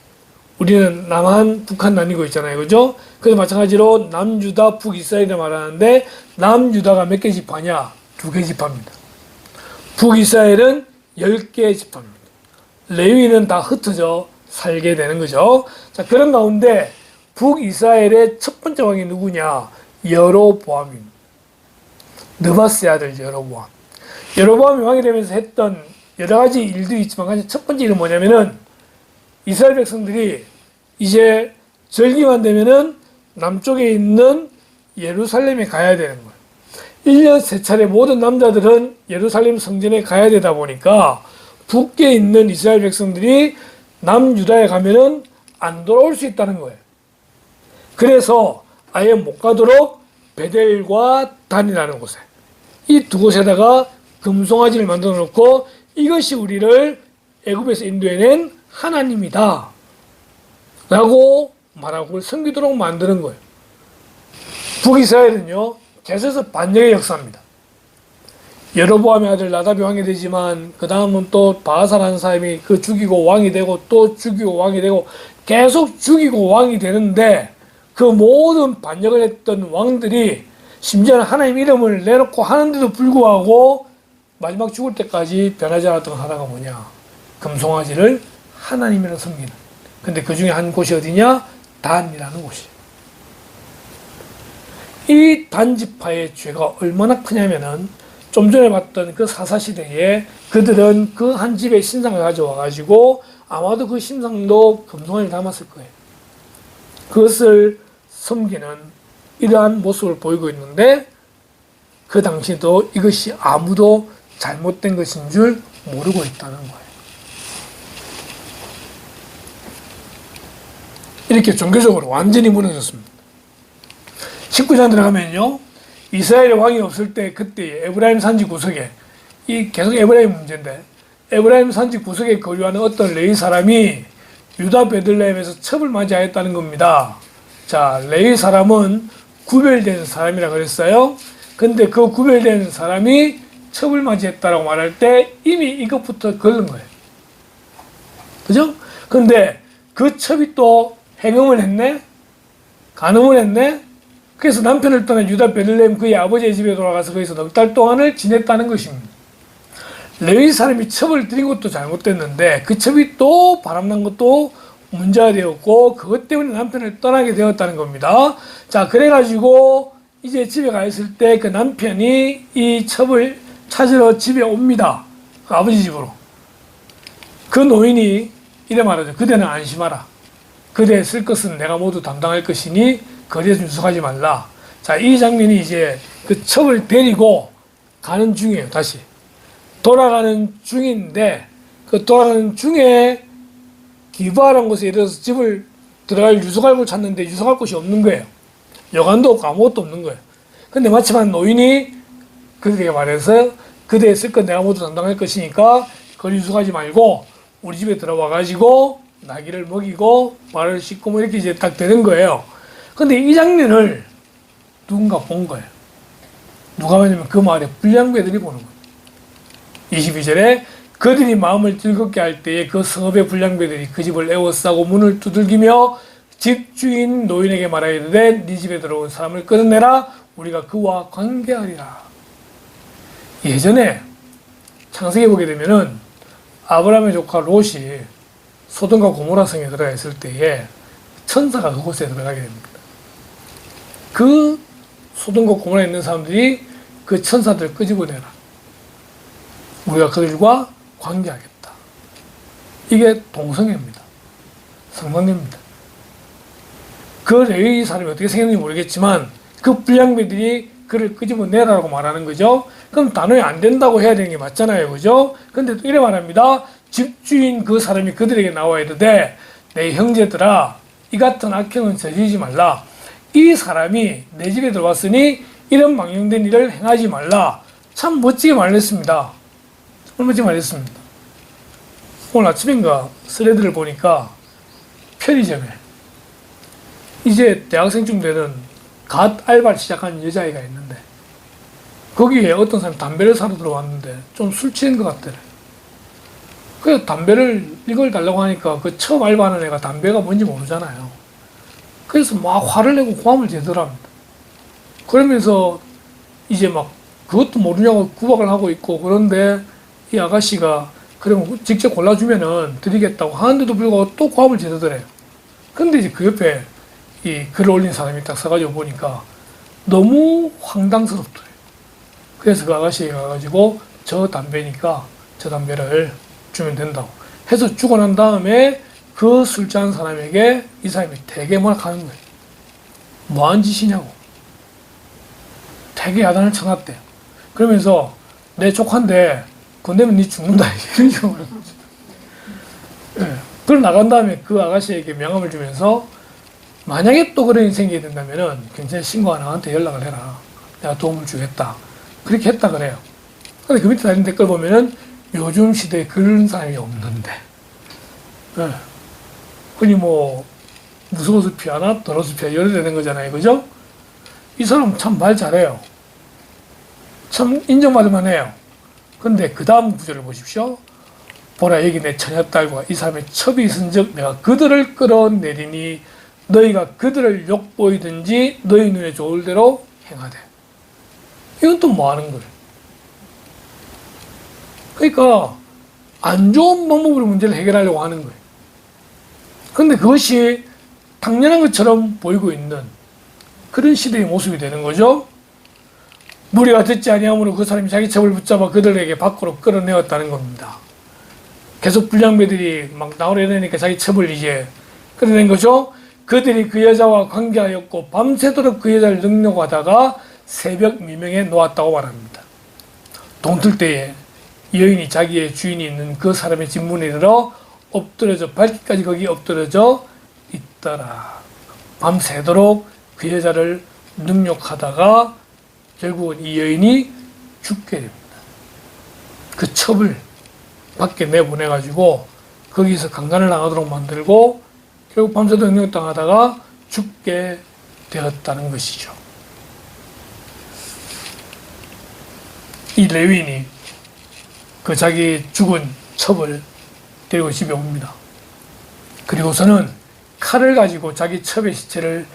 우리는 남한, 북한 나뉘고 있잖아요. 그죠? 그래서 마찬가지로 남유다, 북이스라엘을 말하는데 남유다가 몇 개 지파냐? 2개 지파입니다. 북이스라엘은 10개의 지파입니다. 레위는 다 흩어져 살게 되는 거죠. 자, 그런 가운데 북이스라엘의 첫 번째 왕이 누구냐? 여로보암입니다. 느바스의 아들 여로보암. 여로보암이 왕이 되면서 했던 여러 가지 일도 있지만 첫 번째 일은 뭐냐면은 이스라엘 백성들이 이제 절기만 되면은 남쪽에 있는 예루살렘에 가야 되는 거예요. 1년 3차례 모든 남자들은 예루살렘 성전에 가야 되다 보니까 북에 있는 이스라엘 백성들이 남유다에 가면은 안 돌아올 수 있다는 거예요. 그래서 아예 못 가도록 베델과 단이라는 곳에, 이 두 곳에다가 금송아지를 만들어 놓고 이것이 우리를 애굽에서 인도해낸 하나님이다 라고 말하고 그걸 섬기도록 만드는 거예요. 북이스라엘은요 계속해서 반역의 역사입니다. 여로보암의 아들 나답이 왕이 되지만 그 다음은 또 바하사라는 사람이 그 죽이고 왕이 되고 또 죽이고 왕이 되고 계속 죽이고 왕이 되는데, 그 모든 반역을 했던 왕들이 심지어는 하나님 이름을 내놓고 하는데도 불구하고 마지막 죽을 때까지 변하지 않았던 하나가 뭐냐, 금송아지를 하나님이라 섬기는. 근데 그 중에 한 곳이 어디냐, 단이라는 곳이에요. 이 단지파의 죄가 얼마나 크냐면은 좀 전에 봤던 그 사사시대에 그들은 그 한 집의 신상을 가져와 가지고 아마도 그 신상도 금송아지를 담았을 거예요. 그것을 섬기는 이러한 모습을 보이고 있는데, 그 당시에도 이것이 아무도 잘못된 것인 줄 모르고 있다는 거예요. 이렇게 종교적으로 완전히 무너졌습니다. 19장 들어가면요, 이스라엘의 왕이 없을 때 그때 에브라임 산지 구석에, 이 계속 에브라임 문제인데, 에브라임 산지 구석에 거주하는 어떤 레위 사람이 유다 베들레헴에서 첩을 맞이하였다는 겁니다. 자, 레위 사람은 구별된 사람이라 그랬어요. 근데 그 구별된 사람이 첩을 맞이했다라고 말할 때 이미 이것부터 걸른 거예요. 그죠? 근데 그 첩이 또 행음을 했네? 간음을 했네? 그래서 남편을 떠나 유다 베들레헴 그의 아버지의 집에 돌아가서 거기서 넉 달 동안을 지냈다는 것입니다. 레위 사람이 첩을 드린 것도 잘못됐는데 그 첩이 또 바람난 것도 문제가 되었고 그것 때문에 남편을 떠나게 되었다는 겁니다. 자, 그래가지고 이제 집에 가 있을 때 그 남편이 이 첩을 찾으러 집에 옵니다. 그 아버지 집으로. 그 노인이 이래 말하죠. 그대는 안심하라. 그대 쓸 것은 내가 모두 담당할 것이니 거리에서 유숙하지 말라. 자, 이 장면이 이제 그 첩을 데리고 가는 중이에요. 다시 돌아가는 중인데, 그 돌아가는 중에 기브아라는 곳에 이르러서 집을 들어갈 유숙할 곳을 찾는데 유숙할 곳이 없는 거예요. 여관도 없고 아무것도 없는 거예요. 근데 마침 한 노인이 그들에게 말해서 그대 쓸 건 내가 모두 담당할 것이니까 거리 유숙하지 말고 우리 집에 들어와 가지고 나귀를 먹이고 말을 씻고 뭐 이렇게 이제 딱 되는 거예요. 근데 이 장면을 누군가 본 거예요. 누가 봤냐면 그 마을에 불량배들이 보는 거예요. 22절에 그들이 마음을 즐겁게 할 때에 그 성읍의 불량배들이 그 집을 에워싸고 문을 두들기며 집주인 노인에게 말하이르되 네 집에 들어온 사람을 끊어내라. 우리가 그와 관계하리라. 예전에 창세기에 보게 되면은 아브라함의 조카 롯이 소돔과 고모라 성에 들어가 있을 때에 천사가 그곳에 들어가게 됩니다. 그 소돔과 고모라에 있는 사람들이 그 천사들을 끄집어내라. 우리가 그들과 관계하겠다. 이게 동성애입니다. 성관계입니다. 그 레위 사람이 어떻게 생겼는지 모르겠지만 그 불량배들이 그를 끄집어내라고 말하는 거죠. 그럼 단호히 안 된다고 해야 되는 게 맞잖아요. 그죠? 근데 또 이래 말합니다. 집주인 그 사람이 그들에게 나와 이르되 내 형제들아 이 같은 악행은 저지르지 말라. 이 사람이 내 집에 들어왔으니 이런 망령된 일을 행하지 말라. 참 멋지게 말했습니다. 멋지게 말했습니다. 오늘 아침인가 스레드를 보니까 편의점에 이제 대학생쯤 되는 갓 알바를 시작한 여자아이가 있는데 거기에 어떤 사람이 담배를 사러 들어왔는데 좀 술 취한 것 같더래. 그래서 담배를 이걸 달라고 하니까 그 처음 알바하는 애가 담배가 뭔지 모르잖아요. 그래서 막 화를 내고 고함을 제더랍니다. 그러면서 이제 막 그것도 모르냐고 구박을 하고 있고, 그런데 이 아가씨가 그러면 직접 골라주면은 드리겠다고 하는데도 불구하고 또 고함을 제더래요. 근데 이제 그 옆에 이 글을 올린 사람이 딱 서가지고 보니까 너무 황당스럽더래요. 그래서 그 아가씨가 가가지고 저 담배니까 저 담배를 주면 된다고 해서 주고 난 다음에 그 술 취한 사람에게 이 사람이 되게 뭐라하는 거예요. 뭐한 짓이냐고. 되게 야단을 쳐놨대. 그러면서 내 조카인데 건네면 니 죽는다 이런 식으로 말하는 거죠. 예. 그걸 나간 다음에 그 아가씨에게 명함을 주면서 만약에 또 그런 일이 생기게 된다면은 경찰 신고가 나한테 연락을 해라. 내가 도움을 주겠다. 그렇게 했다 그래요. 근데 그 밑에 달린 댓글 보면은 요즘 시대에 그런 사람이 없는데. 예. 그니 뭐 무서워서 피하나 더러워서 피하나 이래 되는 거잖아요. 그죠? 이 사람 참 말 잘해요. 참 인정받을만 해요. 근데 그 다음 구절을 보십시오. 보라 여기 내 처녀딸과 이 사람의 첩이 있은즉 내가 그들을 끌어내리니 너희가 그들을 욕보이든지 너희 눈에 좋을 대로 행하되. 이건 또 뭐 하는 거예요? 그러니까 안 좋은 방법으로 문제를 해결하려고 하는 거예요. 그런데 그것이 당연한 것처럼 보이고 있는 그런 시대의 모습이 되는 거죠. 무리가 듣지 아니하므로 그 사람이 자기 첩을 붙잡아 그들에게 밖으로 끌어내었다는 겁니다. 계속 불량배들이 막 나오려니까 자기 첩을 이제 끌어낸 거죠. 그들이 그 여자와 관계하였고 밤새도록 그 여자를 능욕하다가 새벽 미명에 놓았다고 말합니다. 동틀 때에 여인이 자기의 주인이 있는 그 사람의 집 문에 이르러 엎드려져 밝기까지 거기 엎드려져 있더라. 밤새도록 그 여자를 능욕하다가 결국은 이 여인이 죽게 됩니다. 그 첩을 밖에 내보내가지고 거기서 강간을 당하도록 만들고 결국 밤새도록 능욕당하다가 죽게 되었다는 것이죠. 이 레위인이 그 자기 죽은 첩을 데리고 집에 옵니다. 그리고서는 칼을 가지고 자기 첩의 시체를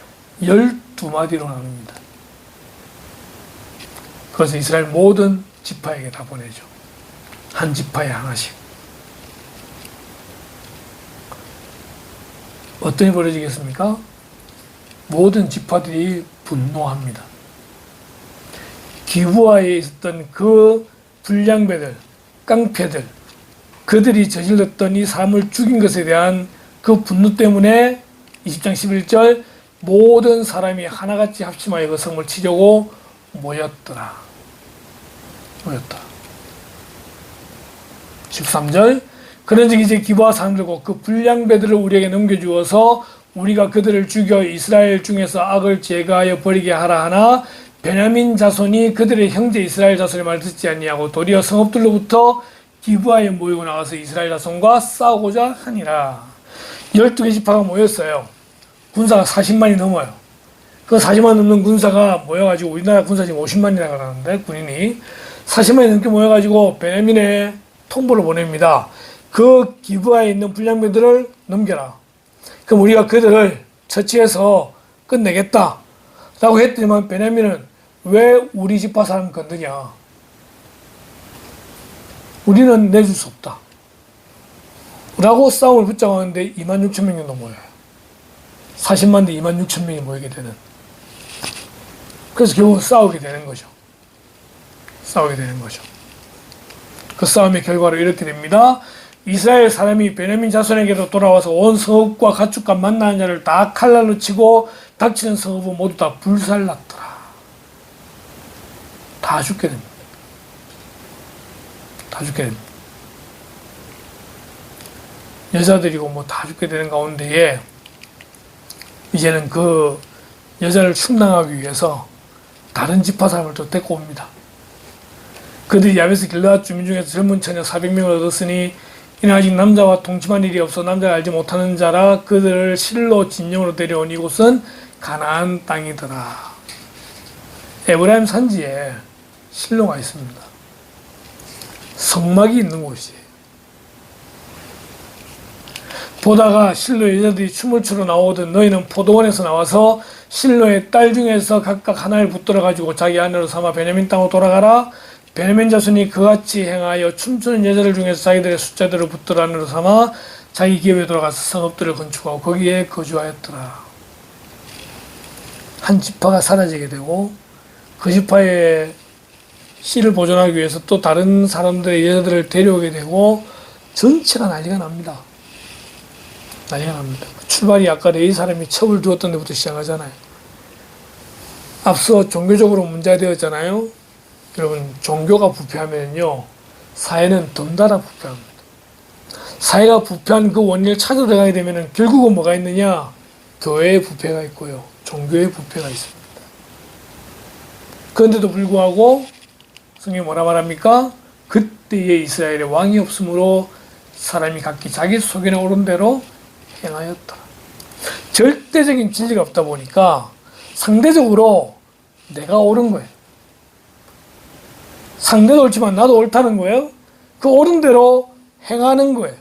12마디로 나눕니다. 그래서 이스라엘 모든 지파에게 다 보내죠. 한 지파에 하나씩. 어떤 일이 벌어지겠습니까? 모든 지파들이 분노합니다. 기브아에 있었던 그 불량배들, 깡패들, 그들이 저질렀던 이 사람을 죽인 것에 대한 그 분노 때문에 20장 11절 모든 사람이 하나같이 합심하여 그 성을 치려고 모였더라. 13절 그런즉 이제 기브아 사람들과 그 불량배들을 우리에게 넘겨주어서 우리가 그들을 죽여 이스라엘 중에서 악을 제거하여 버리게 하라 하나 베냐민 자손이 그들의 형제 이스라엘 자손의 말을 듣지 아니하고 도리어 성읍들로부터 기브아에 모이고 나가서 이스라엘 자손과 싸우고자 하니라. 12개 지파가 모였어요. 군사가 40만이 넘어요. 그 40만 넘는 군사가 모여가지고 우리나라 군사 지금 50만이나 가는데 군인이 40만이 넘게 모여가지고 베냐민에 통보를 보냅니다. 그 기브아에 있는 불량배들을 넘겨라. 그럼 우리가 그들을 처치해서 끝내겠다 라고 했더니만 베냐민은 왜 우리 지파 사람 건드냐. 우리는 내줄 수 없다 라고 싸움을 붙잡았는데 26,000명 정도 모여요. 40만 대 26,000명이 모이게 되는. 그래서 결국 싸우게 되는 거죠. 그 싸움의 결과로 이렇게 됩니다. 이스라엘 사람이 베냐민 자손에게로 돌아와서 온 성읍과 가축과 만나는 자를 다 칼날로 치고 닥치는 성읍은 모두 다 불살랐더라. 다 죽게 됩니다. 여자들이고 뭐 다 죽게 되는 가운데에 이제는 그 여자를 충당하기 위해서 다른 지파 사람을 또 데리고 옵니다. 그들이 야베스 길르앗 주민 중에서 젊은 처녀 400명을 얻었으니 이는 아직 남자와 동침한 일이 없어 남자가 알지 못하는 자라 그들을 실로 진영으로 데려온 이곳은 가나안 땅이더라. 에브라임 산지에 실로가 있습니다. 성막이 있는 곳이에요. 보다가 실로 여자들이 춤을 추러 나오듯 너희는 포도원에서 나와서 실로의 딸 중에서 각각 하나를 붙들어 가지고 자기 아내로 삼아 베냐민 땅으로 돌아가라. 베냐민 자손이 그같이 행하여 춤추는 여자들 중에서 자기들의 숫자들을 붙들어 아내로 삼아 자기 기업에 돌아가서 성읍들을 건축하고 거기에 거주하였더라. 한 지파가 사라지게 되고 그 지파의 씨를 보존하기 위해서 또 다른 사람들의 여자들을 데려오게 되고 전체가 난리가 납니다. 난리가 납니다. 출발이 아까 네 사람이 첩을 두었던 데부터 시작하잖아요. 앞서 종교적으로 문제가 되었잖아요. 여러분, 종교가 부패하면요, 사회는 덩달아 부패합니다. 사회가 부패한 그 원인을 찾아 들어가게 되면 결국은 뭐가 있느냐? 교회의 부패가 있고요, 종교의 부패가 있습니다. 그런데도 불구하고 성경이 뭐라 말합니까? 그때에 이스라엘의 왕이 없으므로 사람이 각기 자기 소견에 오른 대로 행하였다. 절대적인 진리가 없다 보니까 상대적으로 내가 옳은 거예요. 상대도 옳지만 나도 옳다는 거예요. 그 옳은 대로 행하는 거예요.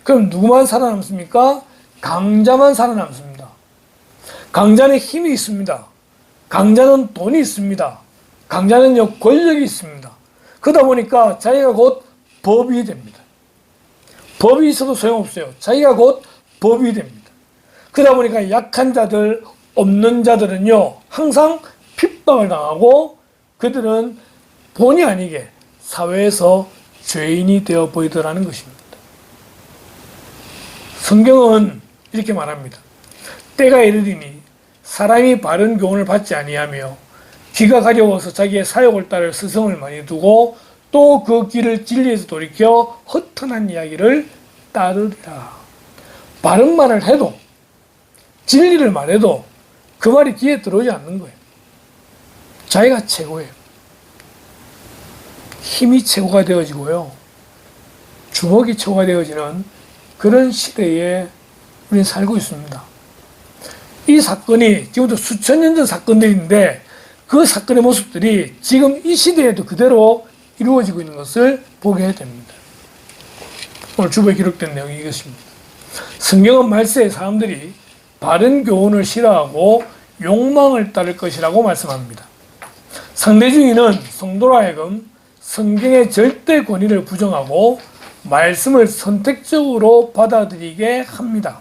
그럼 누구만 살아남습니까? 강자만 살아남습니다. 강자는 힘이 있습니다. 강자는 돈이 있습니다. 강자는요, 권력이 있습니다. 그러다 보니까 자기가 곧 법이 됩니다. 법이 있어도 소용없어요. 자기가 곧 법이 됩니다. 그러다 보니까 약한 자들, 없는 자들은요, 항상 핍박을 당하고 그들은 본의 아니게 사회에서 죄인이 되어 보이더라는 것입니다. 성경은 이렇게 말합니다. 때가 이르리니 사람이 바른 교훈을 받지 아니하며 귀가 가려워서 자기의 사욕을 따를 스승을 많이 두고 또 그 길을 진리에서 돌이켜 허탄한 이야기를 따르리라. 바른 말을 해도, 진리를 말해도 그 말이 귀에 들어오지 않는 거예요. 자기가 최고예요. 힘이 최고가 되어지고요, 주먹이 최고가 되어지는 그런 시대에 우리는 살고 있습니다. 이 사건이 지금부터 수천 년 전 사건들인데 그 사건의 모습들이 지금 이 시대에도 그대로 이루어지고 있는 것을 보게 됩니다. 오늘 주보에 기록된 내용이 이것입니다. 성경은 말세의 사람들이 바른 교훈을 싫어하고 욕망을 따를 것이라고 말씀합니다. 상대주의는 성도로 하여금 성경의 절대 권위를 부정하고 말씀을 선택적으로 받아들이게 합니다.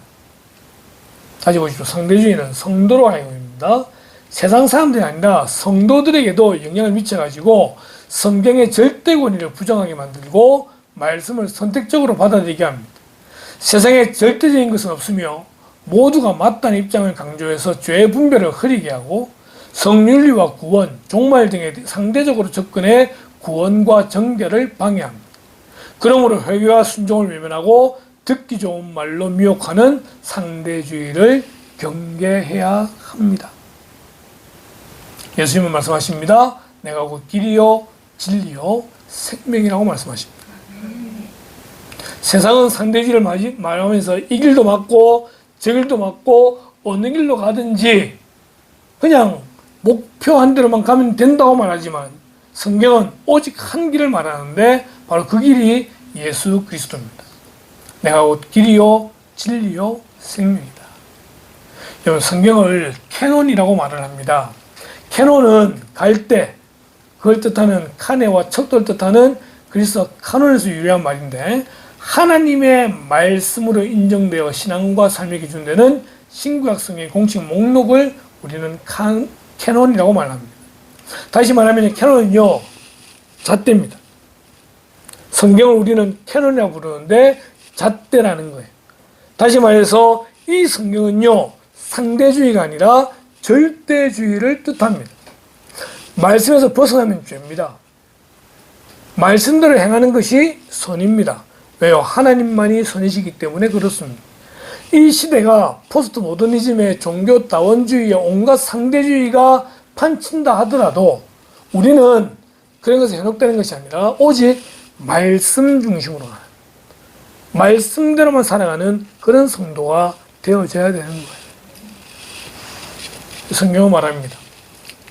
다시 보십시오. 상대주의는 성도로 하여금입니다. 세상 사람들이 아니라 성도들에게도 영향을 미쳐가지고 성경의 절대 권위를 부정하게 만들고 말씀을 선택적으로 받아들이게 합니다. 세상에 절대적인 것은 없으며 모두가 맞다는 입장을 강조해서 죄의 분별을 흐리게 하고 성윤리와 구원, 종말 등에 상대적으로 접근해 구원과 정결을 방해합니다. 그러므로 회개와 순종을 외면하고 듣기 좋은 말로 미혹하는 상대주의를 경계해야 합니다. 예수님은 말씀하십니다. 내가 곧 길이요 진리요 생명이라고 말씀하십니다. 세상은 상대주의를 말하면서 이 길도 맞고 저 길도 맞고 어느 길로 가든지 그냥 목표한 대로만 가면 된다고 말하지만 성경은 오직 한 길을 말하는데 바로 그 길이 예수 그리스도입니다. 내가 곧 길이요 진리요 생명이다. 여러분, 성경을 캐논이라고 말을 합니다. 캐논은 갈대, 그걸 뜻하는 카네와 척도를 뜻하는 그리스어 카논에서 유래한 말인데, 하나님의 말씀으로 인정되어 신앙과 삶에 기준되는 신구약 성경의 공식 목록을 우리는 캐논이라고 말합니다. 다시 말하면 캐논은요, 잣대입니다. 성경을 우리는 캐논이라고 부르는데 잣대라는 거예요. 다시 말해서 이 성경은요, 상대주의가 아니라 절대주의를 뜻합니다. 말씀에서 벗어나면 죄입니다. 말씀대로 행하는 것이 선입니다. 왜요? 하나님만이 선이시기 때문에 그렇습니다. 이 시대가 포스트 모더니즘의 종교 다원주의의 온갖 상대주의가 판친다 하더라도 우리는 그런 것에 현혹되는 것이 아니라 오직 말씀 중심으로 가는, 말씀대로만 살아가는 그런 성도가 되어져야 되는 거예요. 성경은 말합니다.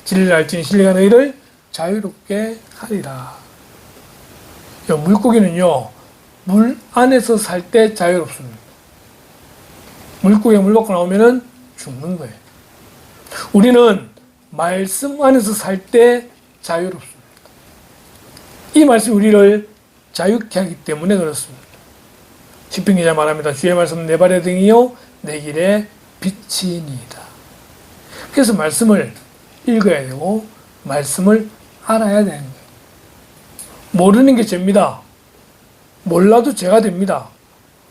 진리를 알지니 진리가 너희를 자유롭게 하리라. 물고기는요, 물 안에서 살 때 자유롭습니다. 물고기가 물 밖으로 나오면은 죽는 거예요. 우리는 말씀 안에서 살 때 자유롭습니다. 이 말씀이 우리를 자유케 하기 때문에 그렇습니다. 시편 기자 말합니다. 주의 말씀은 내 발의 등이요 내 길의 빛이니이다. 그래서 말씀을 읽어야 되고 말씀을 알아야 되는 거예요. 모르는 게 죄입니다. 몰라도 죄가 됩니다.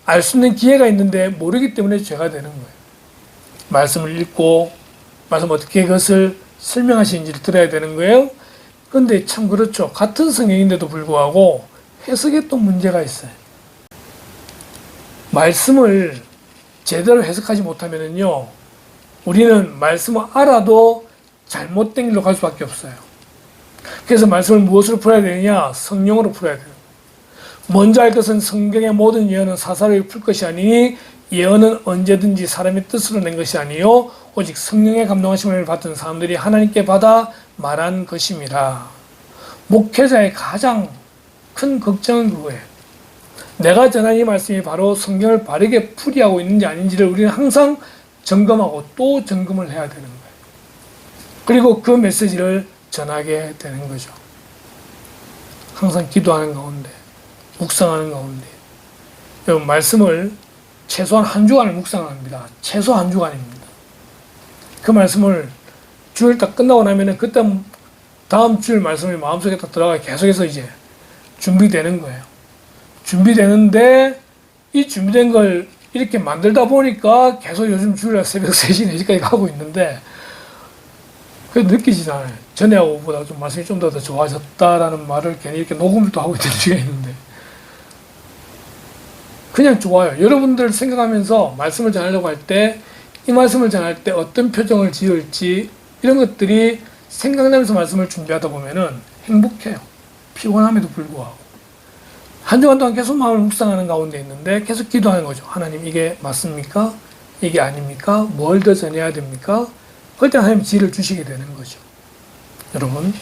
알 수 있는 기회가 있는데 모르기 때문에 죄가 되는 거예요. 말씀을 읽고 말씀 어떻게 그것을 설명하시는지를 들어야 되는 거예요. 그런데 참 그렇죠. 같은 성경인데도 불구하고 해석에 또 문제가 있어요. 말씀을 제대로 해석하지 못하면요, 우리는 말씀을 알아도 잘못된 길로 갈 수밖에 없어요. 그래서 말씀을 무엇으로 풀어야 되느냐? 성령으로 풀어야 돼요. 먼저 할 것은 성경의 모든 예언은 사사로이 풀 것이 아니니 예언은 언제든지 사람의 뜻으로 낸 것이 아니요 오직 성령의 감동하심을 받은 사람들이 하나님께 받아 말한 것임이라. 목회자의 가장 큰 걱정은 그거예요. 내가 전한 이 말씀이 바로 성경을 바르게 풀이하고 있는지 아닌지를 우리는 항상 점검하고 또 점검을 해야 되는 거예요. 그리고 그 메시지를 전하게 되는 거죠. 항상 기도하는 가운데, 묵상하는 가운데. 여러분, 말씀을 최소한 한 주간을 묵상합니다. 최소 한 주간입니다. 그 말씀을 주일 딱 끝나고 나면은 그때 다음 주일 말씀이 마음속에 딱 들어가 계속해서 이제 준비되는 거예요. 준비되는데 이 준비된 걸 이렇게 만들다 보니까 계속 요즘 주일날 새벽 3시, 4시까지 가고 있는데 그래도 느끼지 않아요. 전에하고보다 좀 말씀이 좀 더 좋아졌다라는 말을 괜히 이렇게 녹음을 또 하고 있는 중에 있는데 그냥 좋아요. 여러분들 생각하면서 말씀을 전하려고 할 때 이 말씀을 전할 때 어떤 표정을 지을지 이런 것들이 생각나면서 말씀을 준비하다 보면은 행복해요. 피곤함에도 불구하고. 한 주간 동안 계속 마음을 묵상하는 가운데 있는데 계속 기도하는 거죠. 하나님, 이게 맞습니까? 이게 아닙니까? 뭘 더 전해야 됩니까? 그럴 때 하나님 지혜를 주시게 되는 거죠. 여러분,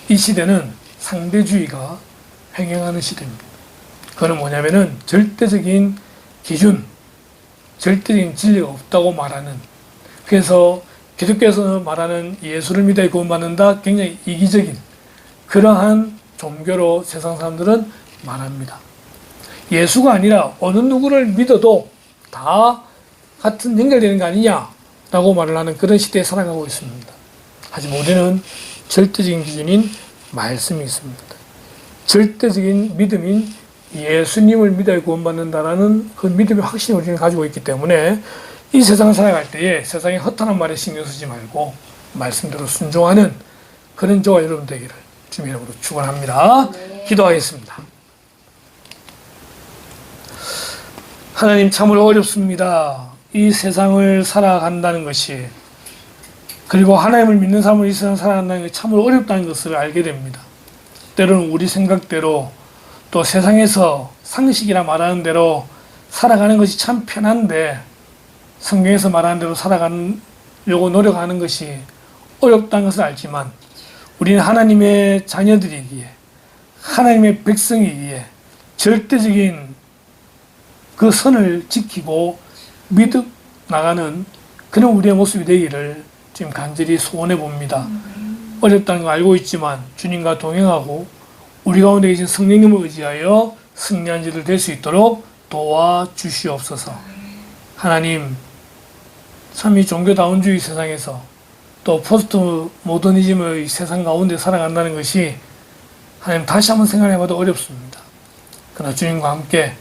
이 시대는 상대주의가 횡행하는 시대입니다. 그거는 뭐냐면은 절대적인 기준, 절대적인 진리가 없다고 말하는, 그래서 기독교에서 말하는 예수를 믿어 구원받는다, 굉장히 이기적인 그러한 종교로 세상 사람들은 말합니다. 예수가 아니라 어느 누구를 믿어도 다 같은 연결되는 거 아니냐라고 말을 하는 그런 시대에 살아가고 있습니다. 하지만 우리는 절대적인 기준인 말씀이 있습니다. 절대적인 믿음인 예수님을 믿어야 구원받는다라는 그 믿음의 확신을 우리는 가지고 있기 때문에 이 세상을 살아갈 때에 세상의 허탄한 말에 신경 쓰지 말고 말씀대로 순종하는 그런 저와 여러분 되기를 주님의 이름으로 축원합니다. 네. 기도하겠습니다. 하나님, 참으로 어렵습니다. 이 세상을 살아간다는 것이, 그리고 하나님을 믿는 사람을 이 세상을 살아간다는 것이 참으로 어렵다는 것을 알게 됩니다. 때로는 우리 생각대로 또 세상에서 상식이라 말하는 대로 살아가는 것이 참 편한데 성경에서 말하는 대로 살아가려고 노력하는 것이 어렵다는 것을 알지만 우리는 하나님의 자녀들이기에, 하나님의 백성이기에 절대적인 그 선을 지키고 믿어 나가는 그런 우리의 모습이 되기를 지금 간절히 소원해 봅니다. 어렵다는 거 알고 있지만 주님과 동행하고 우리 가운데 계신 성령님을 의지하여 승리한 자들 될 수 있도록 도와주시옵소서. 하나님, 참 이 종교다운주의 세상에서 또 포스트 모더니즘의 세상 가운데 살아간다는 것이 하나님 다시 한번 생각해봐도 어렵습니다. 그러나 주님과 함께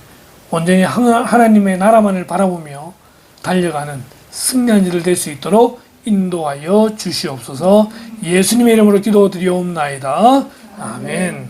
온전히 하나님의 나라만을 바라보며 달려가는 승리한 자들 될 수 있도록 인도하여 주시옵소서. 예수님의 이름으로 기도드리옵나이다. 아멘.